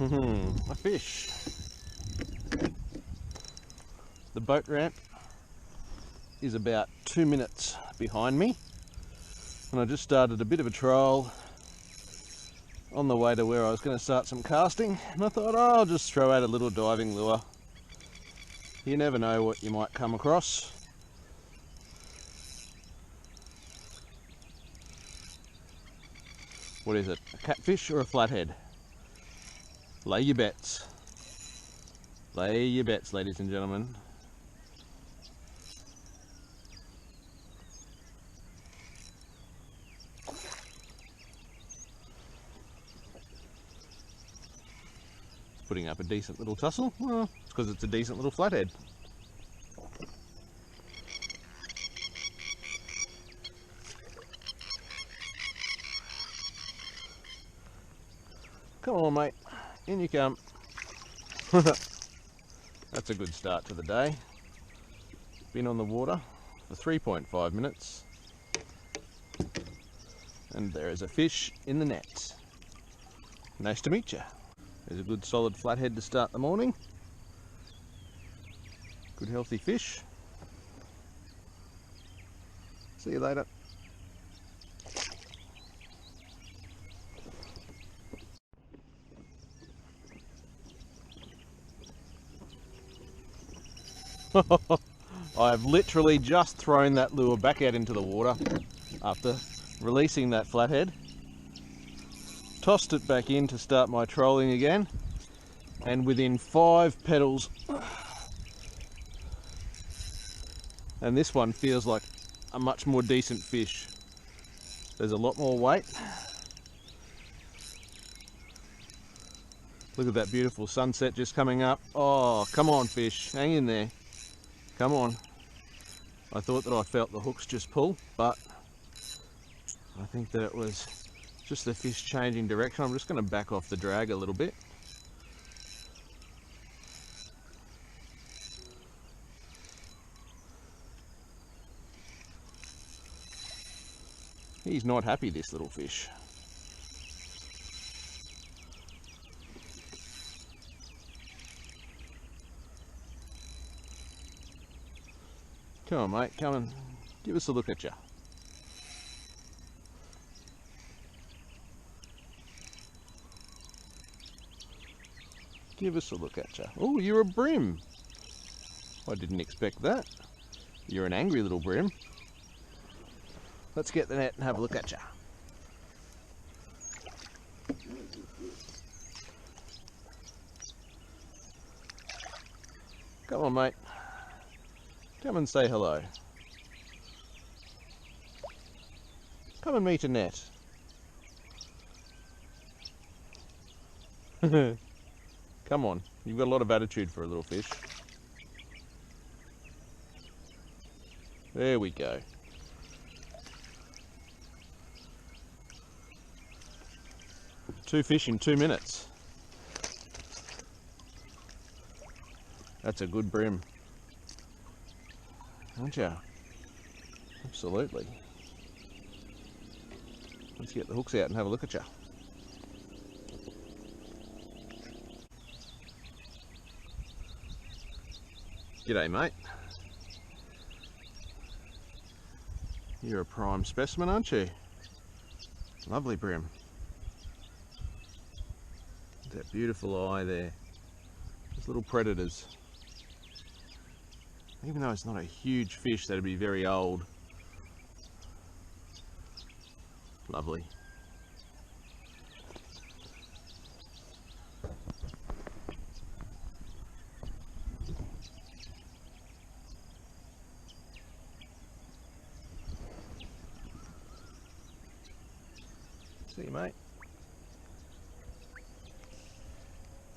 A fish. The boat ramp is about 2 minutes behind me, and I just started a bit of a trial on the way to where I was going to start some casting, and I thought, oh, I'll just throw out a little diving lure. You never know what you might come across. What is it? A catfish or a flathead? Lay your bets. Lay your bets, ladies and gentlemen. Putting up a decent little tussle. Well, it's because it's a decent little flathead. Come on, mate. In you come. That's a good start to the day. Been on the water for 3.5 minutes. And there is a fish in the net. Nice to meet you. There's a good solid flathead to start the morning. Good healthy fish. See you later. I've literally just thrown that lure back out into the water after releasing that flathead. Tossed it back in to start my trolling again, and within 5 pedals, and this one feels like a much more decent fish. There's a lot more weight. Look at that beautiful sunset just coming up. Oh, come on fish, hang in there. Come on. I thought that I felt the hooks just pull, but I think that it was just the fish changing direction. I'm just going to back off the drag a little bit. He's not happy, this little fish. Come on, mate, come and give us a look at you. Give us a look at you. Oh, you're a brim. I didn't expect that. You're an angry little brim. Let's get the net and have a look at you. Come on, mate. Come and say hello. Come and meet a net. Come on, you've got a lot of attitude for a little fish. There we go. Two fish in 2 minutes. That's a good brim. Aren't ya? Absolutely. Let's get the hooks out and have a look at ya. G'day, mate. You're a prime specimen, aren't you? Lovely brim. That beautiful eye there. Those little predators. Even though it's not a huge fish, that'd be very old. Lovely. See you, mate.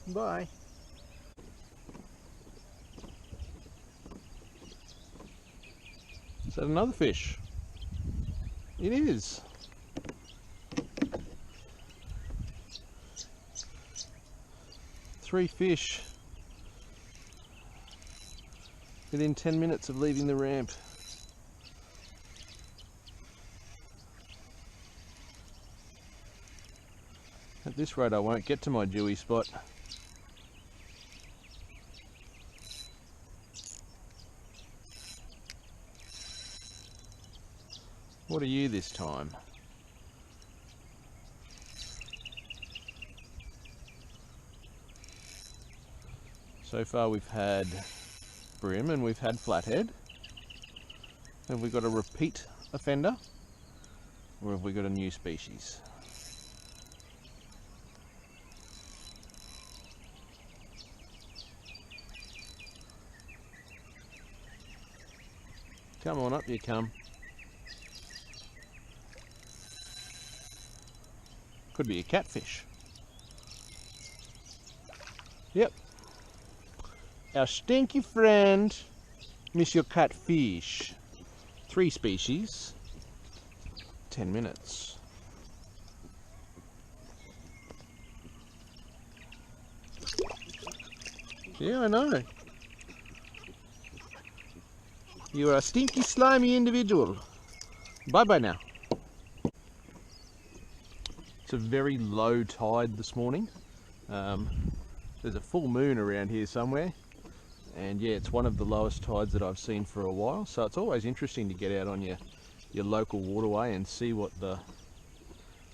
Bye. Is that another fish? It is. Three fish within 10 minutes of leaving the ramp. At this rate I won't get to my dewy spot What are you this time? So far we've had Bream and we've had Flathead. Have we got a repeat offender? Or have we got a new species? Come on up, you come. Could be a catfish. Yep. Our stinky friend, Monsieur Catfish. 3 species, 10 minutes. Yeah, I know. You are a stinky, slimy individual. Bye-bye now. It's a very low tide this morning. There's a full moon around here somewhere. And yeah, it's one of the lowest tides that I've seen for a while. So it's always interesting to get out on your local waterway and see what the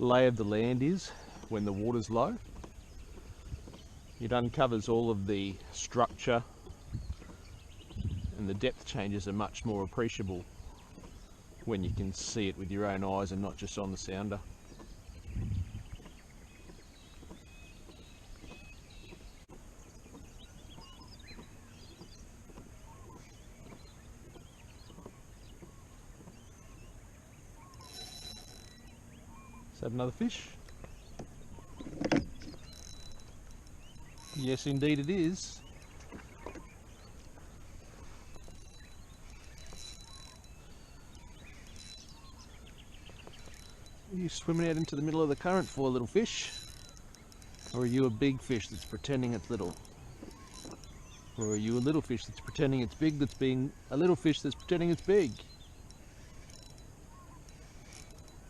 lay of the land is when the water's low. It uncovers all of the structure, and the depth changes are much more appreciable when you can see it with your own eyes and not just on the sounder. Is that another fish? Yes, indeed it is. Are you swimming out into the middle of the current for, little fish? Or are you a big fish that's pretending it's little? Or are you a little fish that's pretending it's big, that's being a little fish that's pretending it's big?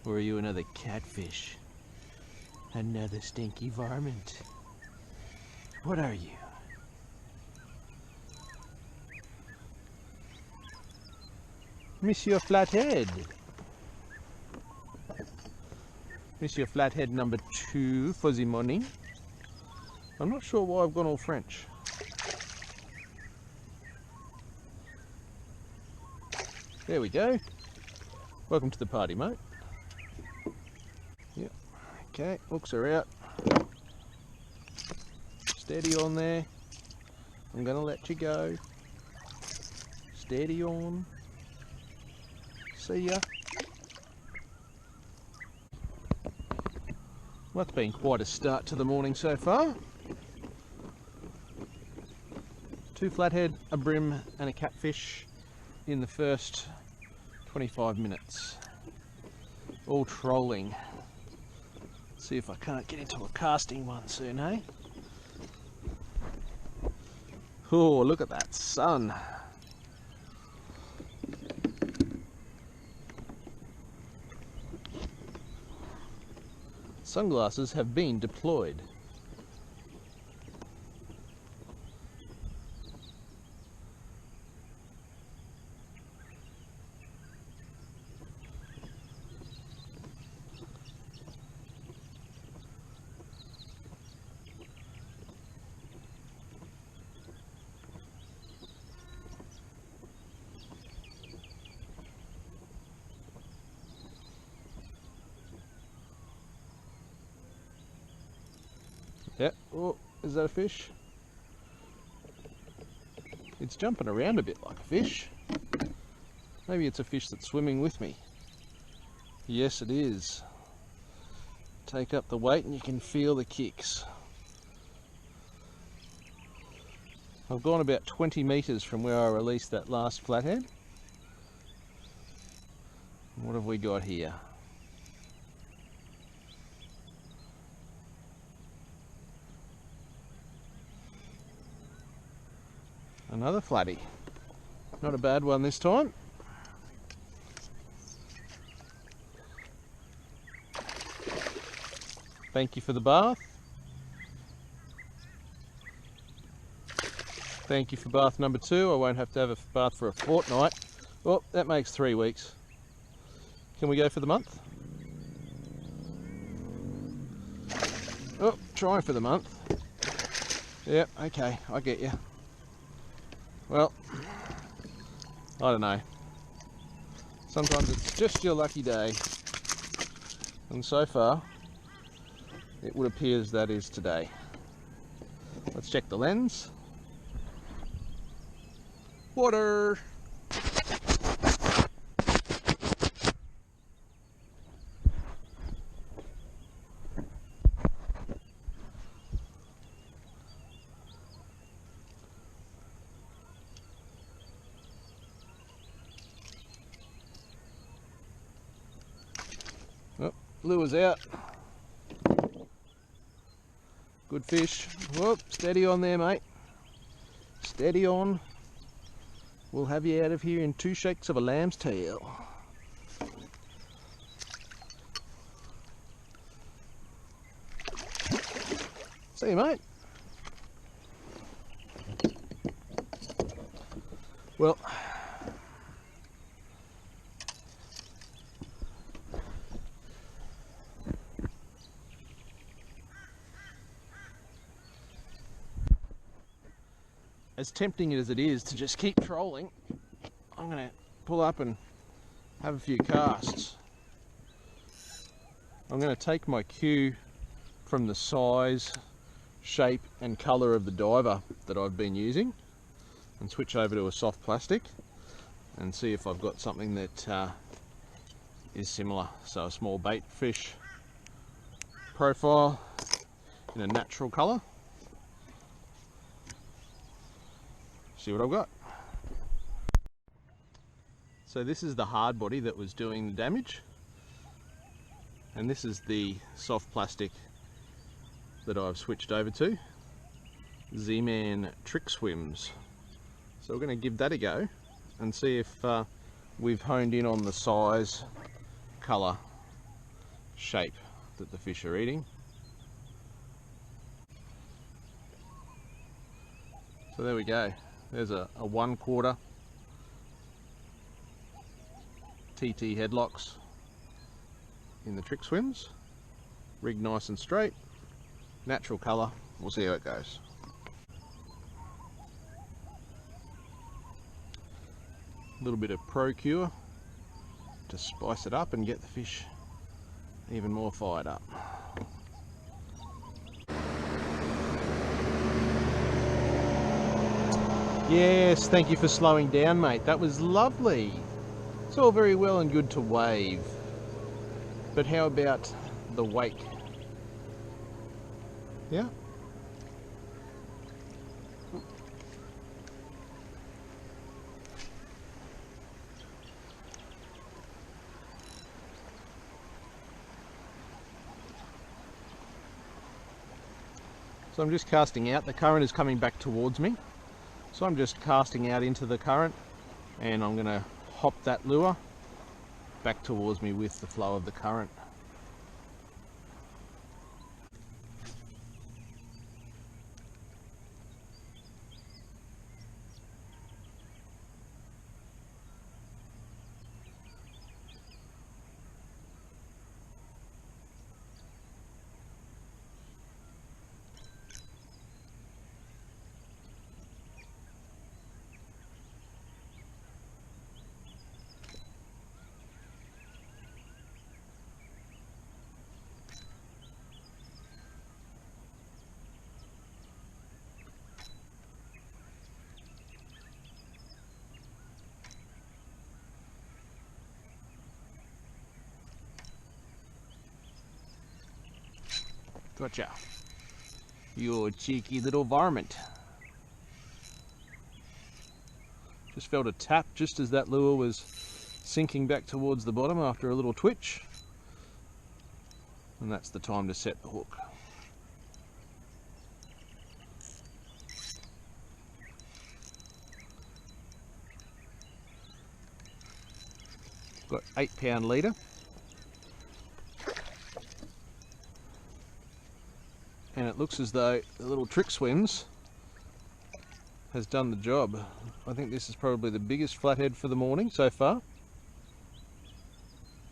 Or are you another catfish? Another stinky varmint? What are you? Monsieur Flathead. Monsieur Flathead number 2 for the morning. I'm not sure why I've gone all French. There we go. Welcome to the party, mate. Yep. Okay, hooks are out. Steady on there. I'm gonna let you go. Steady on. See ya. Well, that's been quite a start to the morning so far. 2 flathead, a bream and a catfish in the first 25 minutes. All trolling. See if I can't get into a casting one soon, hey? Oh, look at that sun. Sunglasses have been deployed. Yeah, oh, is that a fish? It's jumping around a bit like a fish. Maybe it's a fish that's swimming with me. Yes, it is. Take up the weight and you can feel the kicks. I've gone about 20 metres from where I released that last flathead. What have we got here? Another flatty. Not a bad one this time. Thank you for the bath. Thank you for bath number 2. I won't have to have a bath for a fortnight. Well, that makes 3 weeks. Can we go for the month? Oh, trying for the month. Yep, okay, I get you. Well, I don't know. Sometimes it's just your lucky day. And so far, it would appear as that is today. Let's check the lens. Water! Oh, lure's out. Good fish. Whoop, steady on there, mate. Steady on. We'll have you out of here in 2 shakes of a lamb's tail. See you, mate. Well, as tempting as it is to just keep trolling, I'm going to pull up and have a few casts. I'm going to take my cue from the size, shape and colour of the diver that I've been using and switch over to a soft plastic and see if I've got something that is similar. So a small bait fish profile in a natural colour. See what I've got. So this is the hard body that was doing the damage, and this is the soft plastic that I've switched over to, Z-Man Trick Swims. So we're going to give that a go and see if we've honed in on the size, colour, shape that the fish are eating. So there we go. There's a 1/4 TT headlocks in the Trick Swims. Rigged nice and straight, natural colour. We'll see how it goes. A little bit of procure to spice it up and get the fish even more fired up. Yes, thank you for slowing down, mate. That was lovely. It's all very well and good to wave, but how about the wake? Yeah? So I'm just casting out. The current is coming back towards me. So I'm just casting out into the current and I'm going to hop that lure back towards me with the flow of the current. Gotcha. You cheeky little varmint. Just felt a tap just as that lure was sinking back towards the bottom after a little twitch. And that's the time to set the hook. Got 8-pound leader. And it looks as though the little Trick Swims has done the job. I think this is probably the biggest flathead for the morning so far.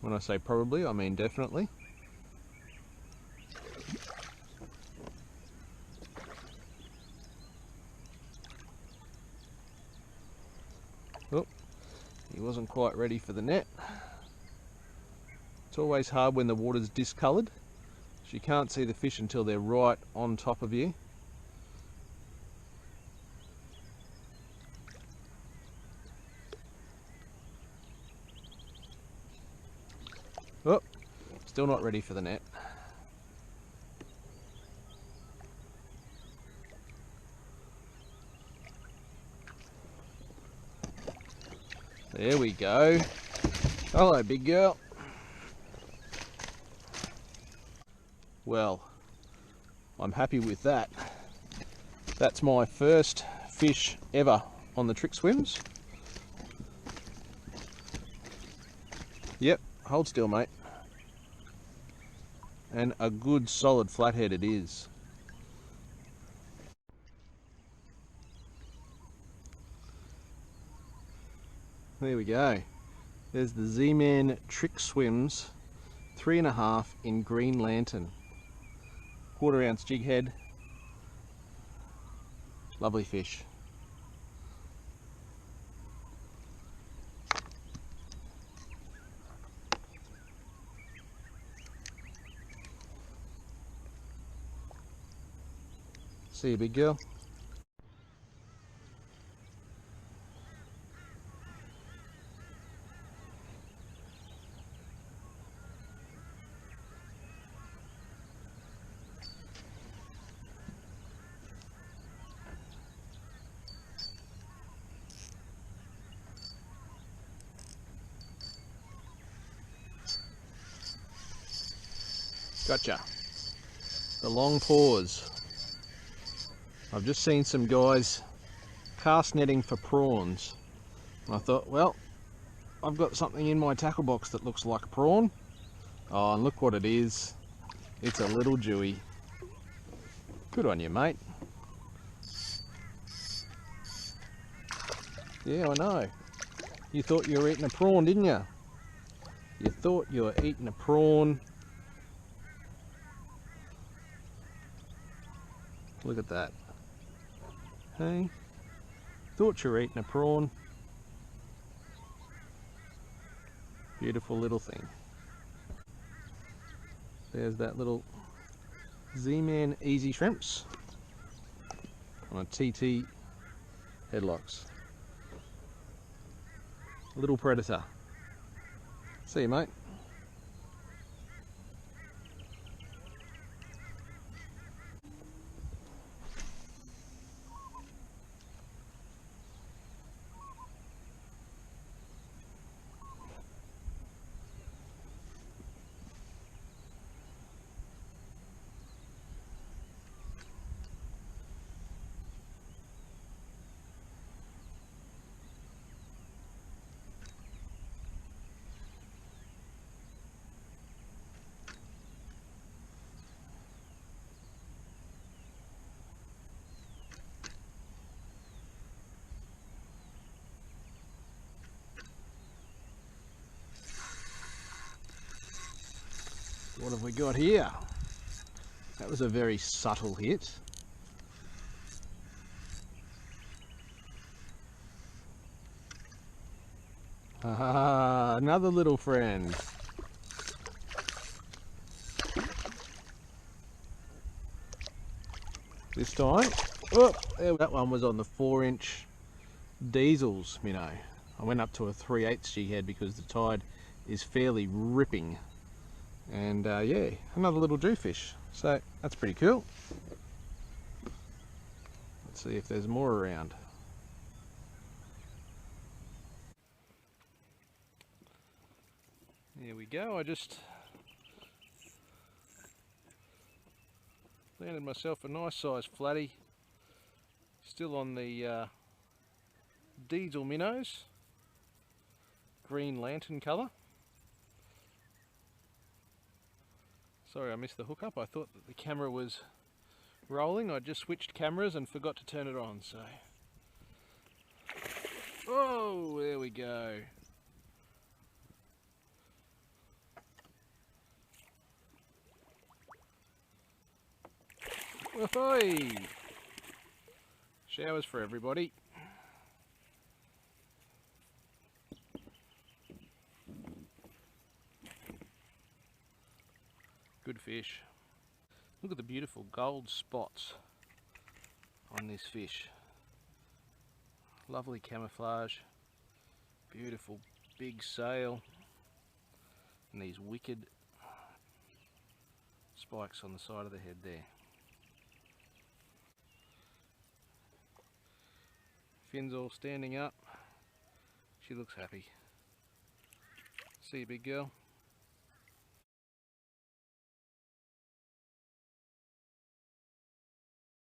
When I say probably, I mean definitely. Oh, he wasn't quite ready for the net. It's always hard when the water's discoloured. So you can't see the fish until they're right on top of you. Oh, still not ready for the net. There we go. Hello, big girl. Well, I'm happy with that. That's my first fish ever on the trick swims. Yep, hold still, mate. And a good solid flathead it is. There we go. There's the Z-Man Trick Swims 3.5 in green lantern. 1/4 ounce jig head. Lovely fish. See you, big girl. Gotcha. The long pause. I've just seen some guys cast netting for prawns. And I thought, well, I've got something in my tackle box that looks like a prawn. Oh, and look what it is. It's a little Jewy. Good on you, mate. Yeah, I know. You thought you were eating a prawn, didn't you? You thought you were eating a prawn. Look at that. Hey, thought you were eating a prawn. Beautiful little thing. There's that little Z-Man Easy Shrimps on a TT headlocks. Little predator. See you, mate. What have we got here? That was a very subtle hit. Ah, another little friend. This time, oh, that one was on the 4-inch diesels minnow. I went up to a 3/8 jig head because the tide is fairly ripping. And yeah, another little Jewfish. So that's pretty cool. Let's see if there's more around. There we go. I just landed myself a nice sized flatty. Still on the diesel minnows. Green lantern colour. Sorry, I missed the hookup. I thought that the camera was rolling. I just switched cameras and forgot to turn it on, so. Oh, there we go. Ahoy! Showers for everybody. Good fish. Look at the beautiful gold spots on this fish. Lovely camouflage. Beautiful big sail. And these wicked spikes on the side of the head there. Fins all standing up. She looks happy. See you, big girl.